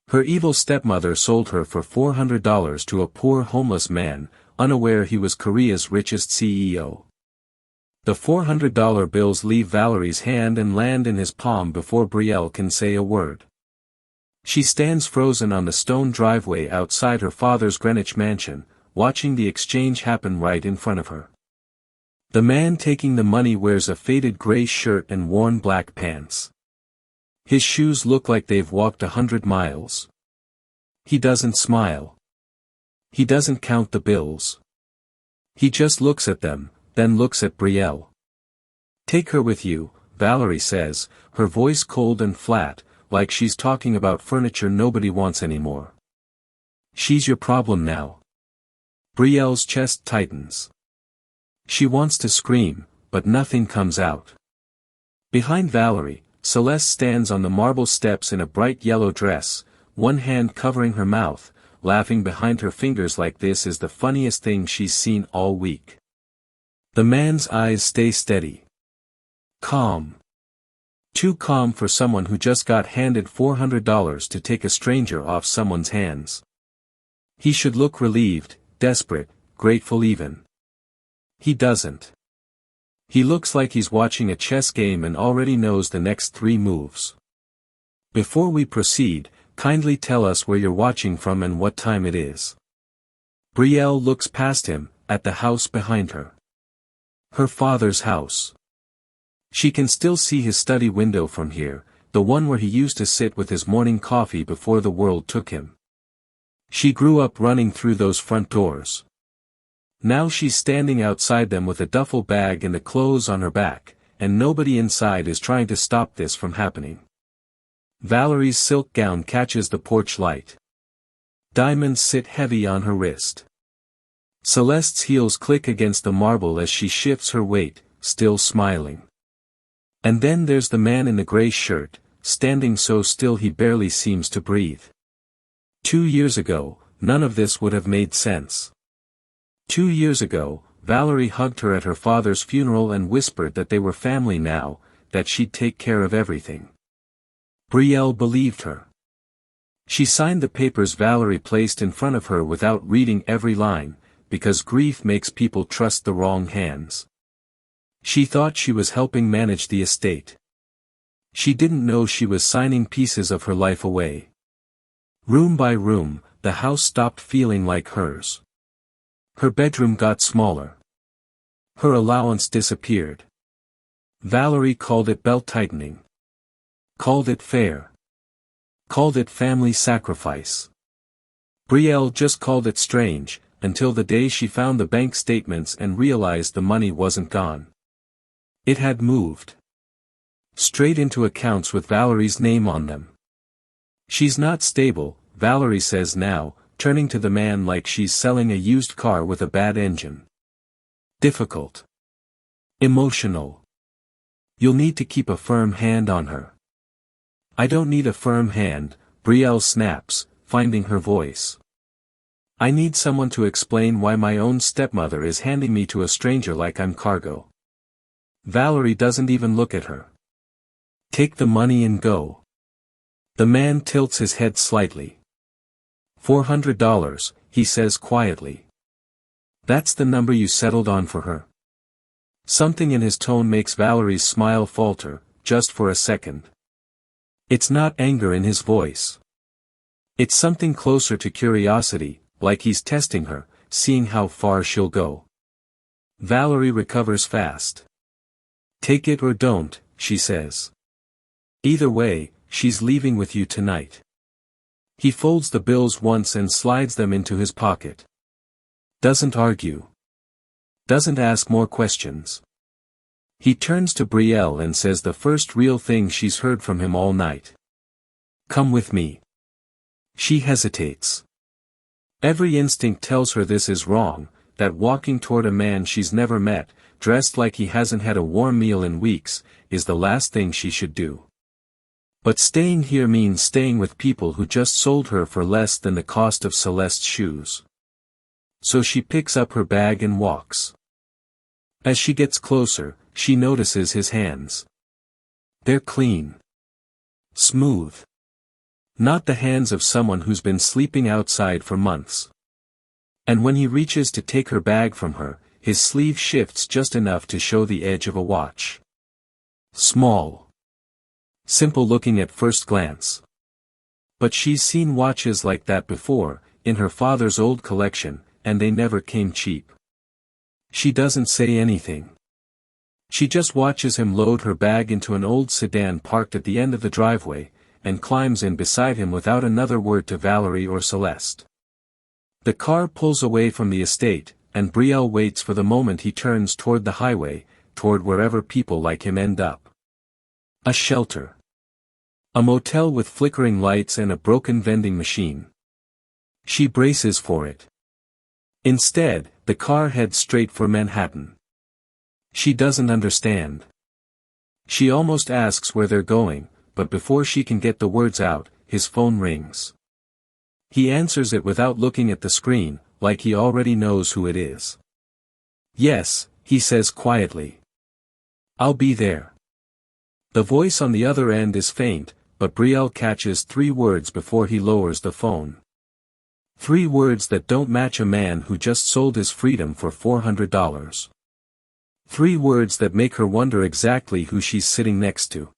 Her evil stepmother sold her for $400 to a poor homeless man, unaware he was Korea's richest CEO. The $400 bills leave Valerie's hand and land in his palm before Brielle can say a word. She stands frozen on the stone driveway outside her father's Greenwich mansion, watching the exchange happen right in front of her. The man taking the money wears a faded gray shirt and worn black pants. His shoes look like they've walked 100 miles. He doesn't smile. He doesn't count the bills. He just looks at them, then looks at Brielle. "Take her with you," Valerie says, her voice cold and flat, like she's talking about furniture nobody wants anymore. "She's your problem now." Brielle's chest tightens. She wants to scream, but nothing comes out. Behind Valerie, Celeste stands on the marble steps in a bright yellow dress, one hand covering her mouth, laughing behind her fingers like this is the funniest thing she's seen all week. The man's eyes stay steady. Calm. Too calm for someone who just got handed $400 to take a stranger off someone's hands. He should look relieved, desperate, grateful even. He doesn't. He looks like he's watching a chess game and already knows the next 3 moves. "Before we proceed, kindly tell us where you're watching from and what time it is." Brielle looks past him, at the house behind her. Her father's house. She can still see his study window from here, the one where he used to sit with his morning coffee before the world took him. She grew up running through those front doors. Now she's standing outside them with a duffel bag and the clothes on her back, and nobody inside is trying to stop this from happening. Valerie's silk gown catches the porch light. Diamonds sit heavy on her wrist. Celeste's heels click against the marble as she shifts her weight, still smiling. And then there's the man in the gray shirt, standing so still he barely seems to breathe. 2 years ago, none of this would have made sense. 2 years ago, Valerie hugged her at her father's funeral and whispered that they were family now, that she'd take care of everything. Brielle believed her. She signed the papers Valerie placed in front of her without reading every line, because grief makes people trust the wrong hands. She thought she was helping manage the estate. She didn't know she was signing pieces of her life away. Room by room, the house stopped feeling like hers. Her bedroom got smaller. Her allowance disappeared. Valerie called it belt-tightening. Called it fair. Called it family sacrifice. Brielle just called it strange, until the day she found the bank statements and realized the money wasn't gone. It had moved. Straight into accounts with Valerie's name on them. "She's not stable," Valerie says now, turning to the man like she's selling a used car with a bad engine. "Difficult. Emotional. You'll need to keep a firm hand on her." "I don't need a firm hand," Brielle snaps, finding her voice. "I need someone to explain why my own stepmother is handing me to a stranger like I'm cargo." Valerie doesn't even look at her. "Take the money and go." The man tilts his head slightly. $400, he says quietly. "That's the number you settled on for her?" Something in his tone makes Valerie's smile falter, just for a second. It's not anger in his voice. It's something closer to curiosity, like he's testing her, seeing how far she'll go. Valerie recovers fast. "Take it or don't," she says. "Either way, she's leaving with you tonight." He folds the bills once and slides them into his pocket. Doesn't argue. Doesn't ask more questions. He turns to Brielle and says the first real thing she's heard from him all night. "Come with me." She hesitates. Every instinct tells her this is wrong, that walking toward a man she's never met, dressed like he hasn't had a warm meal in weeks, is the last thing she should do. But staying here means staying with people who just sold her for less than the cost of Celeste's shoes. So she picks up her bag and walks. As she gets closer, she notices his hands. They're clean. Smooth. Not the hands of someone who's been sleeping outside for months. And when he reaches to take her bag from her, his sleeve shifts just enough to show the edge of a watch. Small. Simple looking at first glance. But she's seen watches like that before, in her father's old collection, and they never came cheap. She doesn't say anything. She just watches him load her bag into an old sedan parked at the end of the driveway, and climbs in beside him without another word to Valerie or Celeste. The car pulls away from the estate, and Brielle waits for the moment he turns toward the highway, toward wherever people like him end up. A shelter. A motel with flickering lights and a broken vending machine. She braces for it. Instead, the car heads straight for Manhattan. She doesn't understand. She almost asks where they're going, but before she can get the words out, his phone rings. He answers it without looking at the screen, like he already knows who it is. Yes, he says quietly. I'll be there. The voice on the other end is faint, but Brielle catches 3 words before he lowers the phone. 3 words that don't match a man who just sold his freedom for $400. 3 words that make her wonder exactly who she's sitting next to.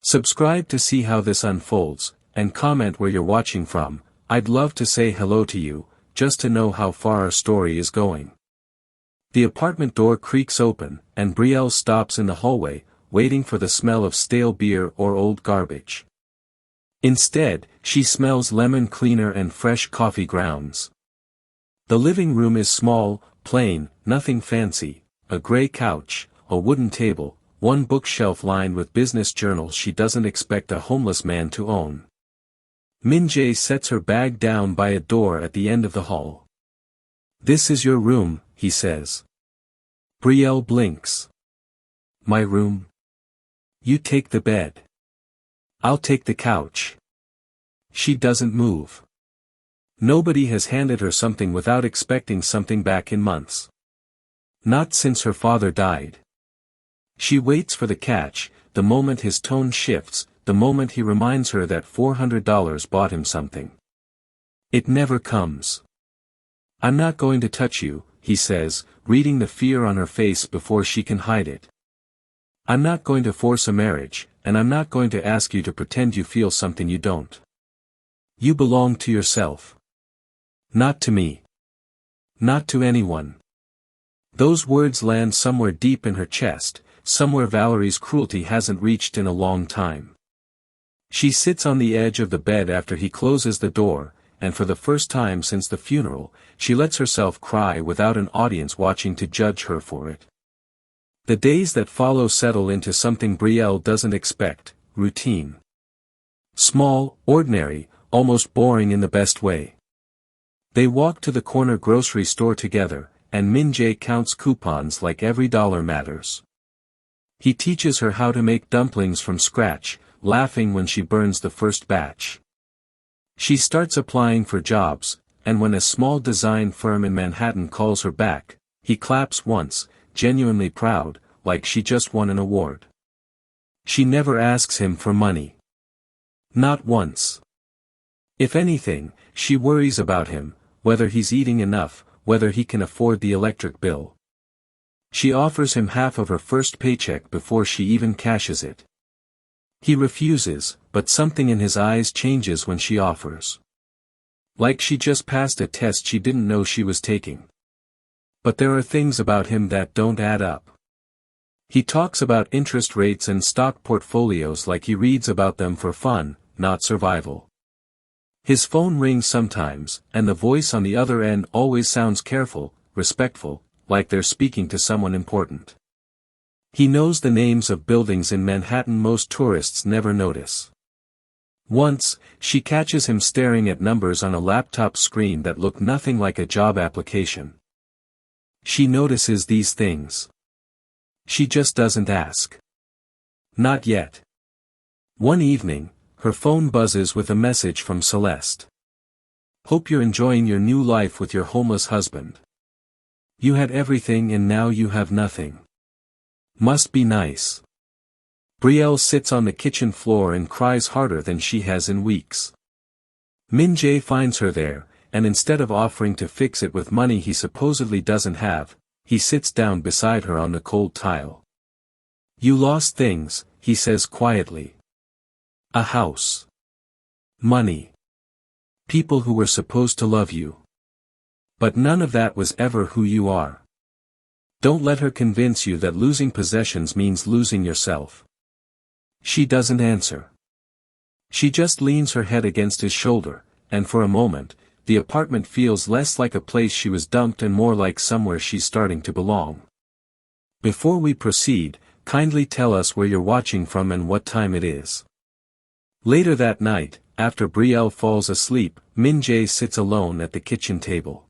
Subscribe to see how this unfolds, and comment where you're watching from. I'd love to say hello to you, just to know how far our story is going. The apartment door creaks open, and Brielle stops in the hallway, waiting for the smell of stale beer or old garbage. Instead, she smells lemon cleaner and fresh coffee grounds. The living room is small, plain, nothing fancy. A gray couch, a wooden table, one bookshelf lined with business journals she doesn't expect a homeless man to own. Min-jae sets her bag down by a door at the end of the hall. "This is your room," he says. Brielle blinks. "My room? You take the bed. I'll take the couch." She doesn't move. Nobody has handed her something without expecting something back in months. Not since her father died. She waits for the catch, the moment his tone shifts, the moment he reminds her that $400 bought him something. It never comes. "I'm not going to touch you," he says, reading the fear on her face before she can hide it. "I'm not going to force a marriage, and I'm not going to ask you to pretend you feel something you don't. You belong to yourself. Not to me. Not to anyone." Those words land somewhere deep in her chest, somewhere Valerie's cruelty hasn't reached in a long time. She sits on the edge of the bed after he closes the door, and for the first time since the funeral, she lets herself cry without an audience watching to judge her for it. The days that follow settle into something Brielle doesn't expect: routine. Small, ordinary, almost boring in the best way. They walk to the corner grocery store together, and Min-jae counts coupons like every dollar matters. He teaches her how to make dumplings from scratch, laughing when she burns the first batch. She starts applying for jobs, and when a small design firm in Manhattan calls her back, he claps once, genuinely proud, like she just won an award. She never asks him for money. Not once. If anything, she worries about him, whether he's eating enough, whether he can afford the electric bill. She offers him half of her first paycheck before she even cashes it. He refuses, but something in his eyes changes when she offers. Like she just passed a test she didn't know she was taking. But there are things about him that don't add up. He talks about interest rates and stock portfolios like he reads about them for fun, not survival. His phone rings sometimes, and the voice on the other end always sounds careful, respectful, like they're speaking to someone important. He knows the names of buildings in Manhattan most tourists never notice. Once, she catches him staring at numbers on a laptop screen that look nothing like a job application. She notices these things. She just doesn't ask. Not yet. One evening, her phone buzzes with a message from Celeste. "Hope you're enjoying your new life with your homeless husband. You had everything and now you have nothing. Must be nice." Brielle sits on the kitchen floor and cries harder than she has in weeks. Min-jae finds her there, and instead of offering to fix it with money he supposedly doesn't have, he sits down beside her on the cold tile. "You lost things," he says quietly. "A house. Money. People who were supposed to love you. But none of that was ever who you are. Don't let her convince you that losing possessions means losing yourself." She doesn't answer. She just leans her head against his shoulder, and for a moment, the apartment feels less like a place she was dumped and more like somewhere she's starting to belong. "Before we proceed, kindly tell us where you're watching from and what time it is." Later that night, after Brielle falls asleep, Min-jae sits alone at the kitchen table.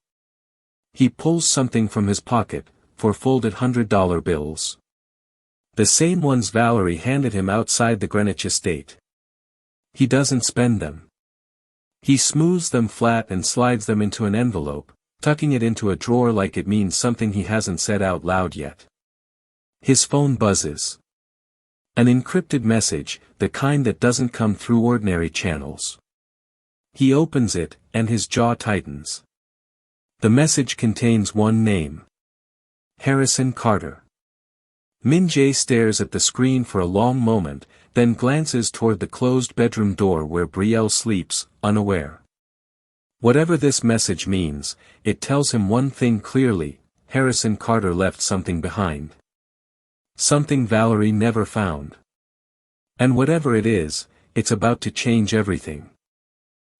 He pulls something from his pocket, 4 folded $100 bills. The same ones Valerie handed him outside the Greenwich estate. He doesn't spend them. He smooths them flat and slides them into an envelope, tucking it into a drawer like it means something he hasn't said out loud yet. His phone buzzes. An encrypted message, the kind that doesn't come through ordinary channels. He opens it, and his jaw tightens. The message contains one name. Harrison Carter. Min-jae stares at the screen for a long moment, then glances toward the closed bedroom door where Brielle sleeps, unaware. Whatever this message means, it tells him one thing clearly: Harrison Carter left something behind. Something Valerie never found. And whatever it is, it's about to change everything.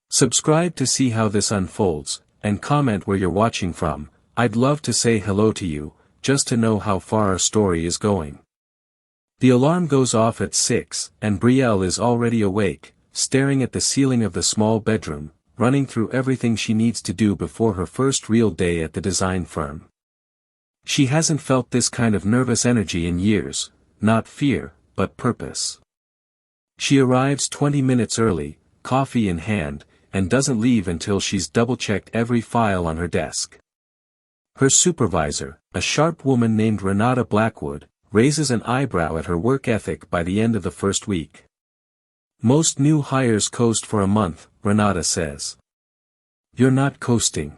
Subscribe to see how this unfolds, and comment where you're watching from. I'd love to say hello to you, just to know how far our story is going. The alarm goes off at 6, and Brielle is already awake, staring at the ceiling of the small bedroom, running through everything she needs to do before her first real day at the design firm. She hasn't felt this kind of nervous energy in years, not fear, but purpose. She arrives 20 minutes early, coffee in hand, and doesn't leave until she's double-checked every file on her desk. Her supervisor, a sharp woman named Renata Blackwood, raises an eyebrow at her work ethic by the end of the first week. "Most new hires coast for a month," Renata says. "You're not coasting."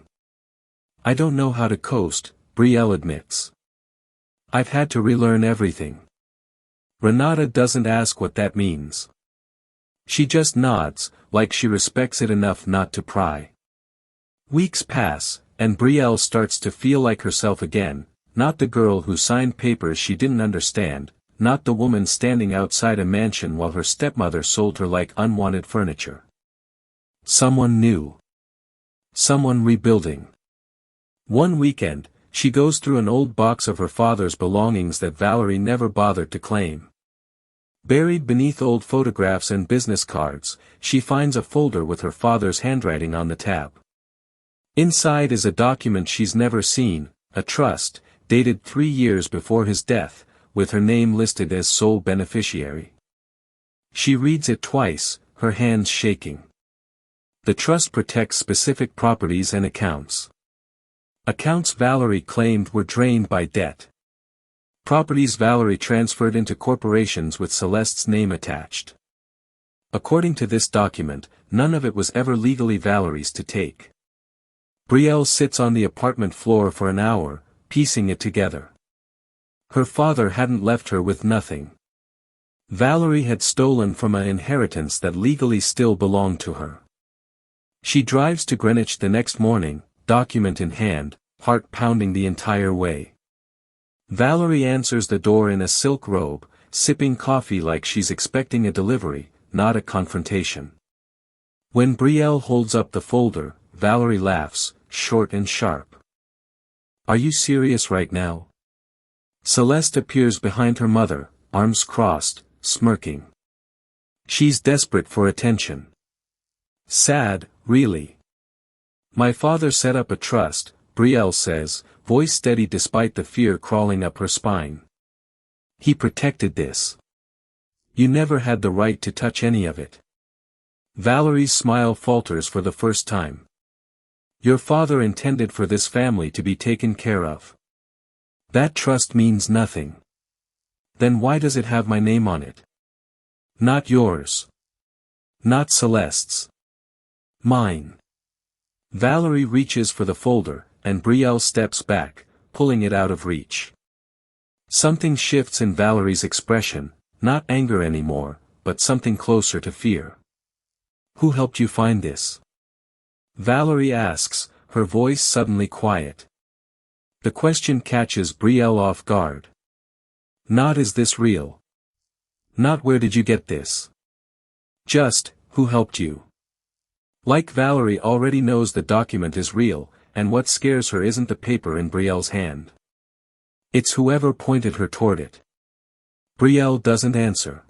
"I don't know how to coast," Brielle admits. "I've had to relearn everything." Renata doesn't ask what that means. She just nods, like she respects it enough not to pry. Weeks pass, and Brielle starts to feel like herself again, not the girl who signed papers she didn't understand, not the woman standing outside a mansion while her stepmother sold her like unwanted furniture. Someone new. Someone rebuilding. One weekend, she goes through an old box of her father's belongings that Valerie never bothered to claim. Buried beneath old photographs and business cards, she finds a folder with her father's handwriting on the tab. Inside is a document she's never seen, a trust, dated 3 years before his death, with her name listed as sole beneficiary. She reads it twice, her hands shaking. The trust protects specific properties and accounts. Accounts Valerie claimed were drained by debt. Properties Valerie transferred into corporations with Celeste's name attached. According to this document, none of it was ever legally Valerie's to take. Brielle sits on the apartment floor for an hour, piecing it together. Her father hadn't left her with nothing. Valerie had stolen from an inheritance that legally still belonged to her. She drives to Greenwich the next morning, document in hand, heart pounding the entire way. Valerie answers the door in a silk robe, sipping coffee like she's expecting a delivery, not a confrontation. When Brielle holds up the folder, Valerie laughs, short and sharp. "Are you serious right now?" Celeste appears behind her mother, arms crossed, smirking. She's desperate for attention. "Sad, really. My father set up a trust," Brielle says, voice steady despite the fear crawling up her spine. "He protected this. You never had the right to touch any of it." Valerie's smile falters for the first time. "Your father intended for this family to be taken care of. That trust means nothing." "Then why does it have my name on it?" Not yours. Not Celeste's. Mine. Valerie reaches for the folder, and Brielle steps back, pulling it out of reach. Something shifts in Valerie's expression, not anger anymore, but something closer to fear. Who helped you find this? Valerie asks, her voice suddenly quiet. The question catches Brielle off guard. Not is this real? Not where did you get this? Just, who helped you? Like Valerie already knows the document is real, and what scares her isn't the paper in Brielle's hand. It's whoever pointed her toward it. Brielle doesn't answer.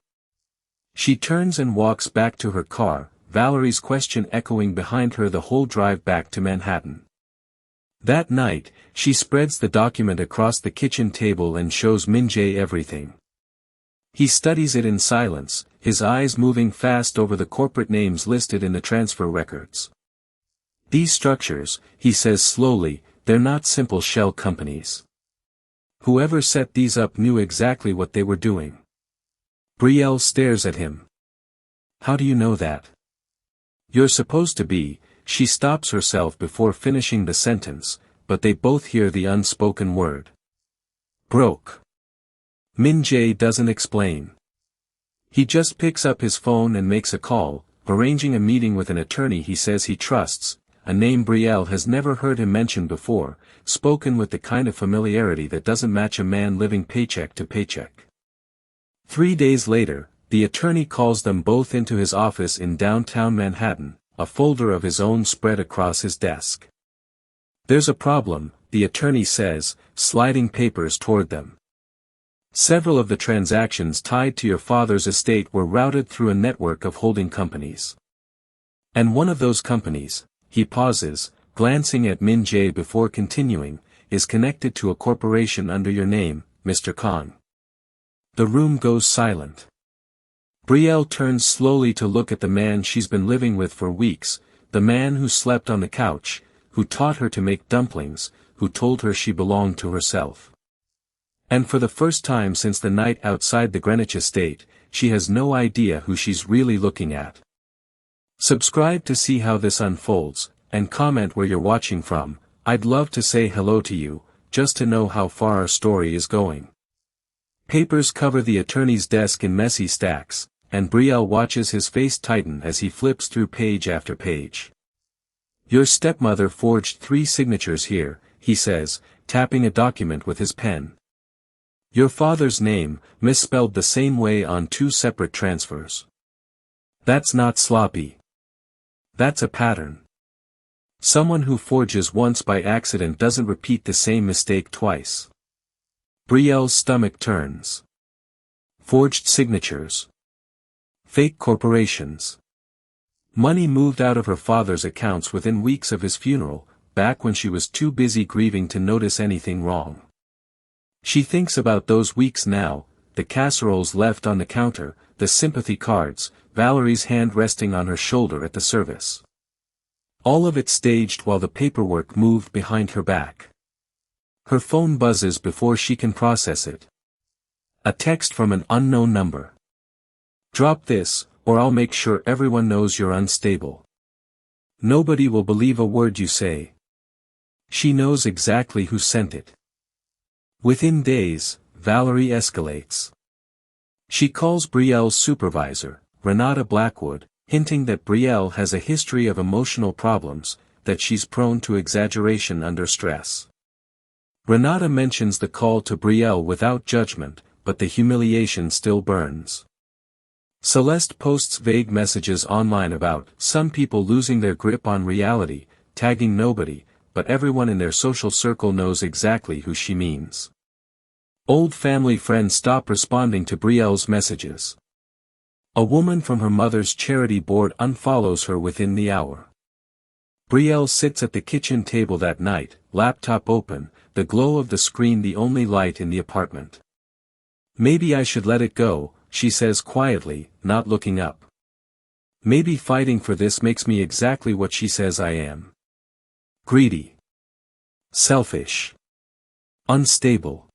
She turns and walks back to her car, Valerie's question echoing behind her the whole drive back to Manhattan. That night, she spreads the document across the kitchen table and shows Min-jae everything. He studies it in silence, his eyes moving fast over the corporate names listed in the transfer records. These structures, he says slowly, they're not simple shell companies. Whoever set these up knew exactly what they were doing. Brielle stares at him. How do you know that? You're supposed to be. She stops herself before finishing the sentence, but they both hear the unspoken word. Broke. Min-jae doesn't explain. He just picks up his phone and makes a call, arranging a meeting with an attorney he says he trusts, a name Brielle has never heard him mention before, spoken with the kind of familiarity that doesn't match a man living paycheck to paycheck. 3 days later, the attorney calls them both into his office in downtown Manhattan, a folder of his own spread across his desk. There's a problem, the attorney says, sliding papers toward them. Several of the transactions tied to your father's estate were routed through a network of holding companies. And one of those companies, he pauses, glancing at Min-jae before continuing, is connected to a corporation under your name, Mr. Kang. The room goes silent. Brielle turns slowly to look at the man she's been living with for weeks, the man who slept on the couch, who taught her to make dumplings, who told her she belonged to herself. And for the first time since the night outside the Greenwich estate, she has no idea who she's really looking at. Subscribe to see how this unfolds, and comment where you're watching from. I'd love to say hello to you, just to know how far our story is going. Papers cover the attorney's desk in messy stacks, and Brielle watches his face tighten as he flips through page after page. Your stepmother forged 3 signatures here, he says, tapping a document with his pen. Your father's name, misspelled the same way on 2 separate transfers. That's not sloppy. That's a pattern. Someone who forges once by accident doesn't repeat the same mistake twice. Brielle's stomach turns. Forged signatures. Fake corporations. Money moved out of her father's accounts within weeks of his funeral, back when she was too busy grieving to notice anything wrong. She thinks about those weeks now, the casseroles left on the counter, the sympathy cards, Valerie's hand resting on her shoulder at the service. All of it staged while the paperwork moved behind her back. Her phone buzzes before she can process it. A text from an unknown number. Drop this, or I'll make sure everyone knows you're unstable. Nobody will believe a word you say. She knows exactly who sent it. Within days, Valerie escalates. She calls Brielle's supervisor, Renata Blackwood, hinting that Brielle has a history of emotional problems, that she's prone to exaggeration under stress. Renata mentions the call to Brielle without judgment, but the humiliation still burns. Celeste posts vague messages online about some people losing their grip on reality, tagging nobody, but everyone in their social circle knows exactly who she means. Old family friends stop responding to Brielle's messages. A woman from her mother's charity board unfollows her within the hour. Brielle sits at the kitchen table that night, laptop open, the glow of the screen the only light in the apartment. Maybe I should let it go, she says quietly, not looking up. Maybe fighting for this makes me exactly what she says I am. Greedy. Selfish. Unstable.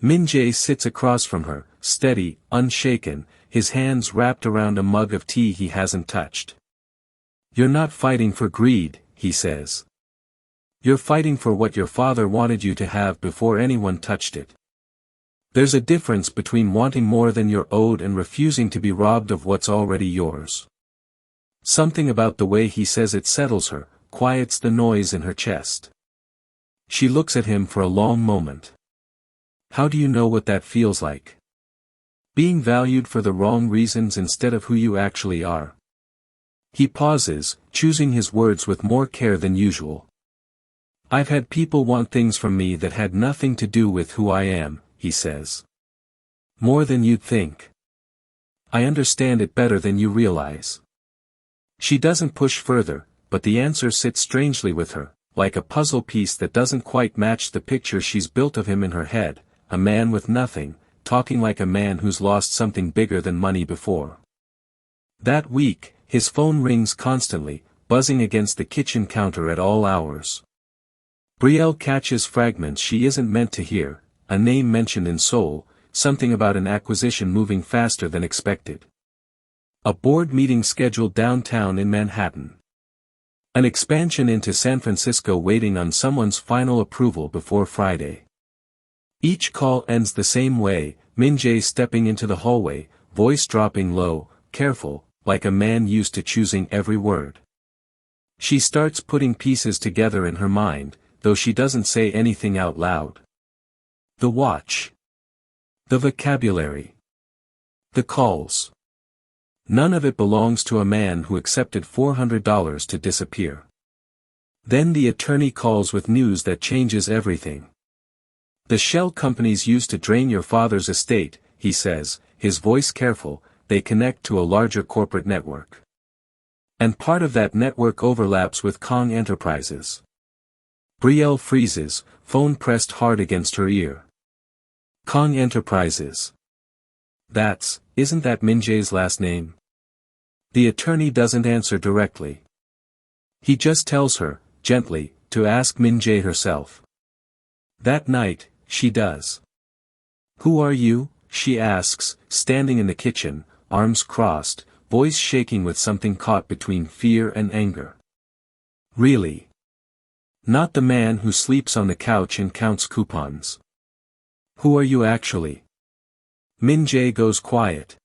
Min-jae sits across from her, steady, unshaken, his hands wrapped around a mug of tea he hasn't touched. "You're not fighting for greed," he says. "You're fighting for what your father wanted you to have before anyone touched it. There's a difference between wanting more than you're owed and refusing to be robbed of what's already yours." Something about the way he says it settles her, quiets the noise in her chest. She looks at him for a long moment. "How do you know what that feels like? Being valued for the wrong reasons instead of who you actually are." He pauses, choosing his words with more care than usual. "I've had people want things from me that had nothing to do with who I am," he says. "More than you'd think. I understand it better than you realize." She doesn't push further, but the answer sits strangely with her, like a puzzle piece that doesn't quite match the picture she's built of him in her head, a man with nothing, talking like a man who's lost something bigger than money before. That week, his phone rings constantly, buzzing against the kitchen counter at all hours. Brielle catches fragments she isn't meant to hear, a name mentioned in Seoul, something about an acquisition moving faster than expected. A board meeting scheduled downtown in Manhattan. An expansion into San Francisco waiting on someone's final approval before Friday. Each call ends the same way, Min-jae stepping into the hallway, voice dropping low, careful, like a man used to choosing every word. She starts putting pieces together in her mind, though she doesn't say anything out loud. The watch. The vocabulary. The calls. None of it belongs to a man who accepted $400 to disappear. Then the attorney calls with news that changes everything. "The shell companies used to drain your father's estate," he says, his voice careful. "They connect to a larger corporate network. And part of that network overlaps with Kong Enterprises." Brielle freezes, phone pressed hard against her ear. Kong Enterprises. Isn't that Min-jae's last name? The attorney doesn't answer directly. He just tells her, gently, to ask Min-jae herself. That night, she does. "Who are you?" she asks, standing in the kitchen, arms crossed, voice shaking with something caught between fear and anger. "Really? Not the man who sleeps on the couch and counts coupons. Who are you actually?" Min-jae goes quiet.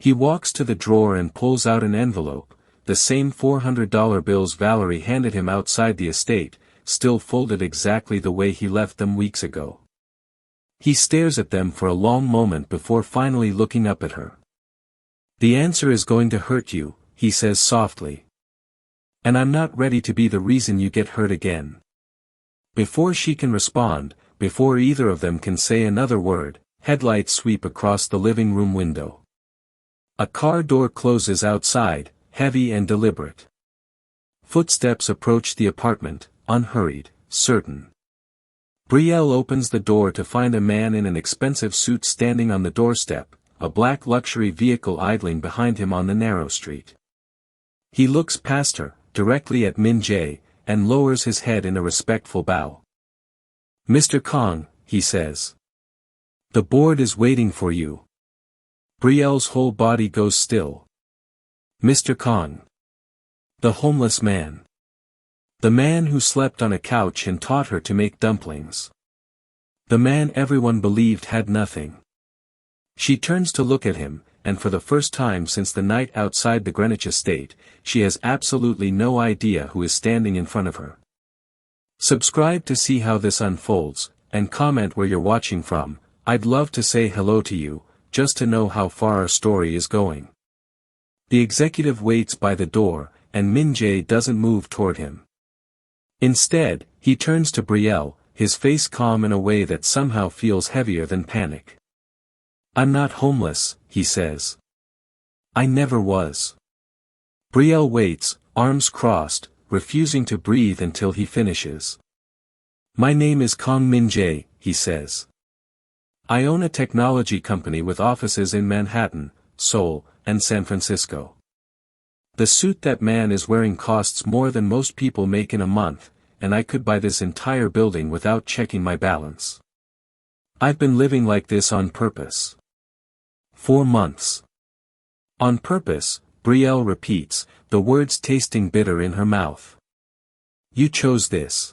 He walks to the drawer and pulls out an envelope, the same $400 bills Valerie handed him outside the estate, still folded exactly the way he left them weeks ago. He stares at them for a long moment before finally looking up at her. "The answer is going to hurt you," he says softly. "And I'm not ready to be the reason you get hurt again." Before she can respond, before either of them can say another word, headlights sweep across the living room window. A car door closes outside, heavy and deliberate. Footsteps approach the apartment, unhurried, certain. Brielle opens the door to find a man in an expensive suit standing on the doorstep, a black luxury vehicle idling behind him on the narrow street. He looks past her, directly at Min-jae, and lowers his head in a respectful bow. "Mr. Kong," he says. "The board is waiting for you." Brielle's whole body goes still. Mr. Kong. The homeless man. The man who slept on a couch and taught her to make dumplings. The man everyone believed had nothing. She turns to look at him, and for the first time since the night outside the Greenwich estate, she has absolutely no idea who is standing in front of her. Subscribe to see how this unfolds, and comment where you're watching from. I'd love to say hello to you, just to know how far our story is going. The executive waits by the door, and Min-jae doesn't move toward him. Instead, he turns to Brielle, his face calm in a way that somehow feels heavier than panic. "I'm not homeless," he says. "I never was." Brielle waits, arms crossed, refusing to breathe until he finishes. "My name is Kong Min-jae," he says. "I own a technology company with offices in Manhattan, Seoul, and San Francisco. The suit that man is wearing costs more than most people make in a month, and I could buy this entire building without checking my balance. I've been living like this on purpose. 4 months. On purpose, Brielle repeats, the words tasting bitter in her mouth. You chose this.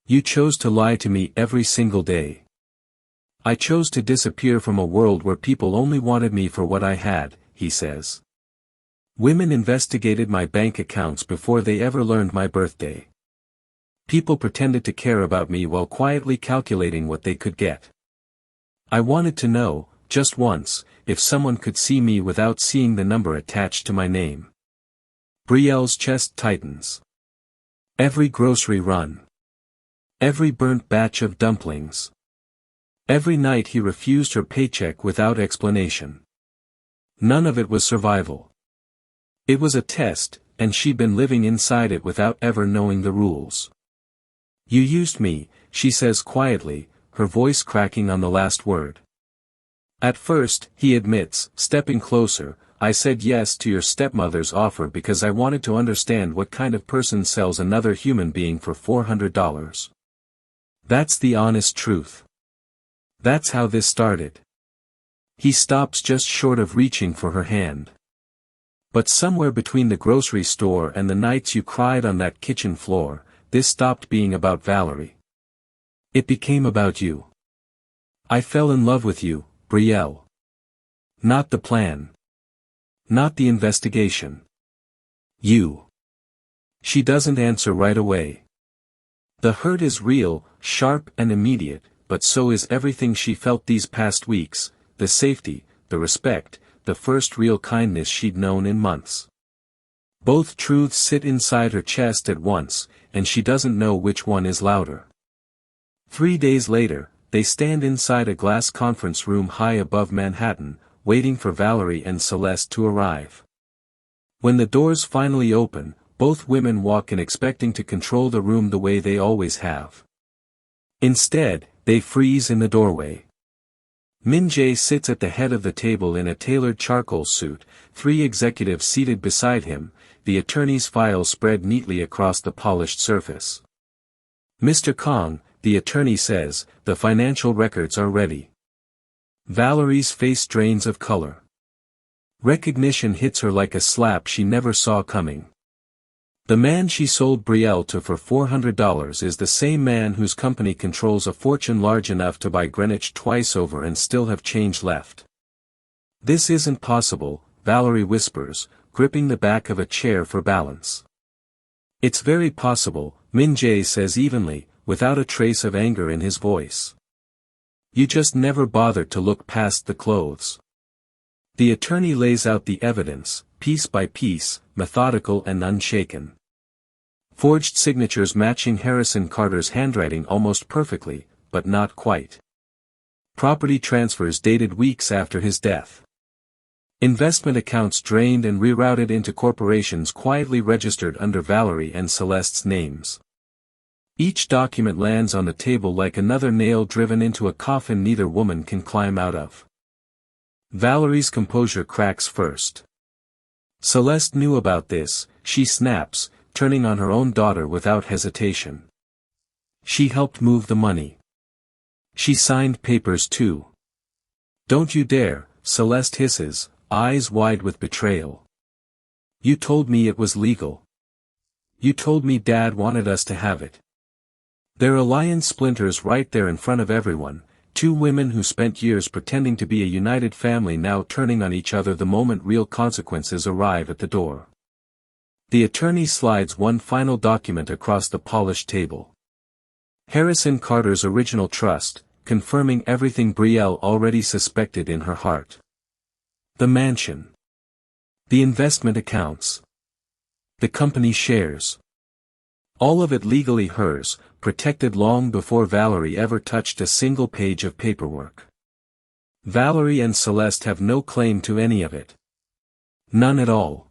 You chose to lie to me every single day. I chose to disappear from a world where people only wanted me for what I had, he says. Women investigated my bank accounts before they ever learned my birthday. People pretended to care about me while quietly calculating what they could get. I wanted to know, just once, if someone could see me without seeing the number attached to my name. Brielle's chest tightens. Every grocery run. Every burnt batch of dumplings. Every night he refused her paycheck without explanation. None of it was survival. It was a test, and she'd been living inside it without ever knowing the rules. You used me, she says quietly, her voice cracking on the last word. At first, he admits, stepping closer, I said yes to your stepmother's offer because I wanted to understand what kind of person sells another human being for $400. That's the honest truth. That's how this started. He stops just short of reaching for her hand. But somewhere between the grocery store and the nights you cried on that kitchen floor, this stopped being about Valerie. It became about you. I fell in love with you, Brielle. Not the plan. Not the investigation. You. She doesn't answer right away. The hurt is real, sharp and immediate, but so is everything she felt these past weeks, the safety, the respect, the first real kindness she'd known in months. Both truths sit inside her chest at once, and she doesn't know which one is louder. 3 days later, they stand inside a glass conference room high above Manhattan, waiting for Valerie and Celeste to arrive. When the doors finally open, both women walk in expecting to control the room the way they always have. Instead, they freeze in the doorway. Min-jae sits at the head of the table in a tailored charcoal suit, 3 executives seated beside him, the attorney's files spread neatly across the polished surface. Mr. Kong, the attorney says, the financial records are ready. Valerie's face drains of color. Recognition hits her like a slap she never saw coming. The man she sold Brielle to for $400 is the same man whose company controls a fortune large enough to buy Greenwich twice over and still have change left. This isn't possible, Valerie whispers, gripping the back of a chair for balance. It's very possible, Min-jae says evenly, without a trace of anger in his voice. You just never bothered to look past the clothes. The attorney lays out the evidence, piece by piece, methodical and unshaken. Forged signatures matching Harrison Carter's handwriting almost perfectly, but not quite. Property transfers dated weeks after his death. Investment accounts drained and rerouted into corporations quietly registered under Valerie and Celeste's names. Each document lands on the table like another nail driven into a coffin neither woman can climb out of. Valerie's composure cracks first. Celeste knew about this, she snaps, turning on her own daughter without hesitation. She helped move the money. She signed papers too. Don't you dare, Celeste hisses, eyes wide with betrayal. You told me it was legal. You told me Dad wanted us to have it. Their alliance splinters right there in front of everyone, 2 women who spent years pretending to be a united family now turning on each other the moment real consequences arrive at the door. The attorney slides one final document across the polished table. Harrison Carter's original trust, confirming everything Brielle already suspected in her heart. The mansion. The investment accounts. The company shares. All of it legally hers, protected long before Valerie ever touched a single page of paperwork. Valerie and Celeste have no claim to any of it. None at all.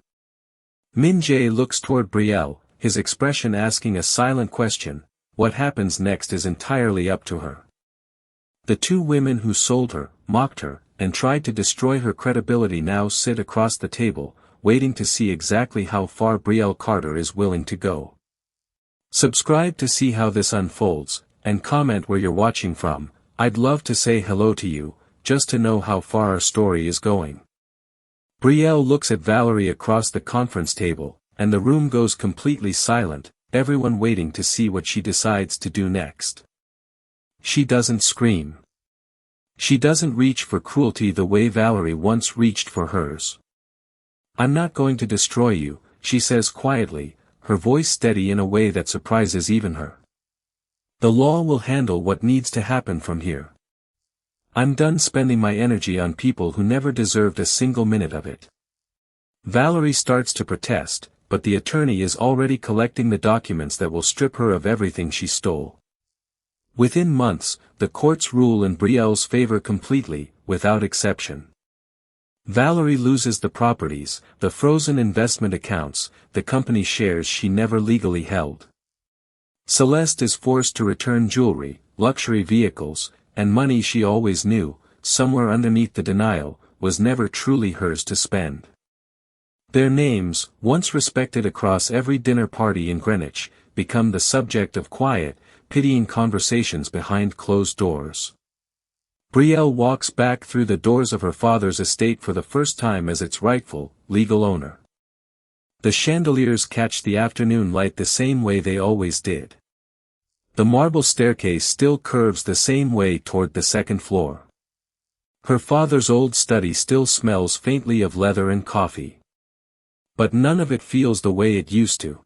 Min-jae looks toward Brielle, his expression asking a silent question, what happens next is entirely up to her. The 2 women who sold her, mocked her, and tried to destroy her credibility now sit across the table, waiting to see exactly how far Brielle Carter is willing to go. Subscribe to see how this unfolds, and comment where you're watching from. I'd love to say hello to you, just to know how far our story is going. Brielle looks at Valerie across the conference table, and the room goes completely silent, everyone waiting to see what she decides to do next. She doesn't scream. She doesn't reach for cruelty the way Valerie once reached for hers. "I'm not going to destroy you," she says quietly, her voice steady in a way that surprises even her. "The law will handle what needs to happen from here. I'm done spending my energy on people who never deserved a single minute of it." Valerie starts to protest, but the attorney is already collecting the documents that will strip her of everything she stole. Within months, the courts rule in Brielle's favor completely, without exception. Valerie loses the properties, the frozen investment accounts, the company shares she never legally held. Celeste is forced to return jewelry, luxury vehicles, and money she always knew, somewhere underneath the denial, was never truly hers to spend. Their names, once respected across every dinner party in Greenwich, become the subject of quiet, pitying conversations behind closed doors. Brielle walks back through the doors of her father's estate for the first time as its rightful, legal owner. The chandeliers catch the afternoon light the same way they always did. The marble staircase still curves the same way toward the second floor. Her father's old study still smells faintly of leather and coffee. But none of it feels the way it used to.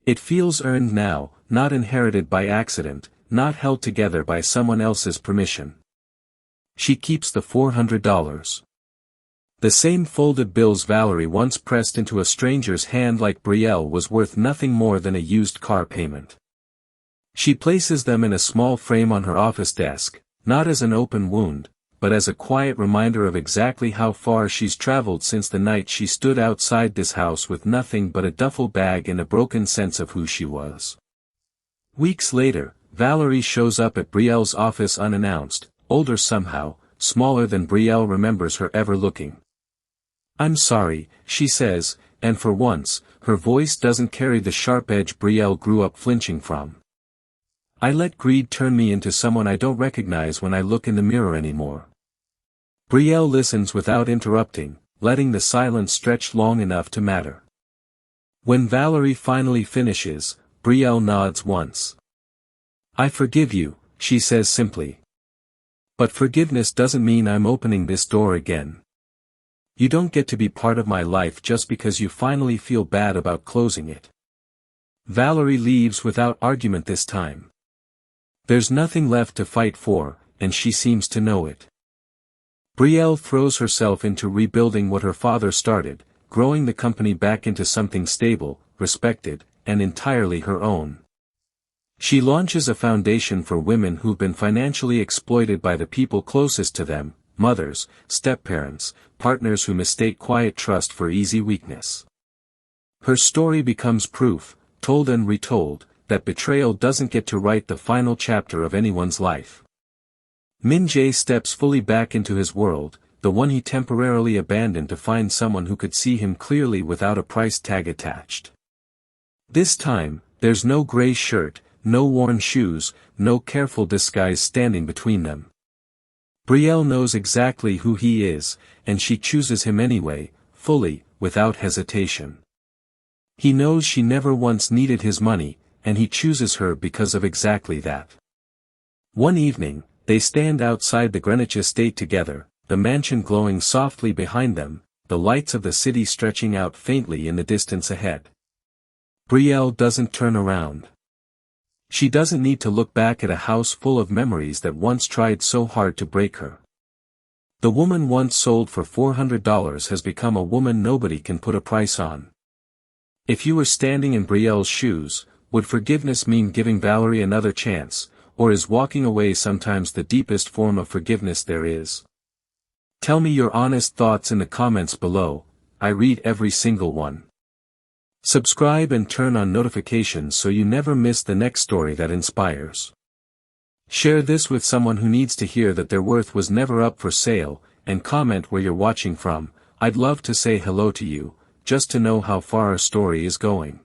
It feels earned now, not inherited by accident, not held together by someone else's permission. She keeps the $400. The same folded bills Valerie once pressed into a stranger's hand like Brielle was worth nothing more than a used car payment. She places them in a small frame on her office desk, not as an open wound, but as a quiet reminder of exactly how far she's traveled since the night she stood outside this house with nothing but a duffel bag and a broken sense of who she was. Weeks later, Valerie shows up at Brielle's office unannounced, older somehow, smaller than Brielle remembers her ever looking. "I'm sorry," she says, and for once, her voice doesn't carry the sharp edge Brielle grew up flinching from. "I let greed turn me into someone I don't recognize when I look in the mirror anymore." Brielle listens without interrupting, letting the silence stretch long enough to matter. When Valerie finally finishes, Brielle nods once. "I forgive you," she says simply. "But forgiveness doesn't mean I'm opening this door again. You don't get to be part of my life just because you finally feel bad about closing it." Valerie leaves without argument this time. There's nothing left to fight for, and she seems to know it. Brielle throws herself into rebuilding what her father started, growing the company back into something stable, respected, and entirely her own. She launches a foundation for women who've been financially exploited by the people closest to them, mothers, step-parents, partners who mistake quiet trust for easy weakness. Her story becomes proof, told and retold, that betrayal doesn't get to write the final chapter of anyone's life. Min Jae steps fully back into his world, the one he temporarily abandoned to find someone who could see him clearly without a price tag attached. This time, there's no gray shirt, no worn shoes, no careful disguise standing between them. Brielle knows exactly who he is, and she chooses him anyway, fully, without hesitation. He knows she never once needed his money, and he chooses her because of exactly that. One evening, they stand outside the Greenwich estate together, the mansion glowing softly behind them, the lights of the city stretching out faintly in the distance ahead. Brielle doesn't turn around. She doesn't need to look back at a house full of memories that once tried so hard to break her. The woman once sold for $400 has become a woman nobody can put a price on. If you were standing in Brielle's shoes, would forgiveness mean giving Valerie another chance, or is walking away sometimes the deepest form of forgiveness there is? Tell me your honest thoughts in the comments below. I read every single one. Subscribe and turn on notifications so you never miss the next story that inspires. Share this with someone who needs to hear that their worth was never up for sale, and comment where you're watching from. I'd love to say hello to you, just to know how far our story is going.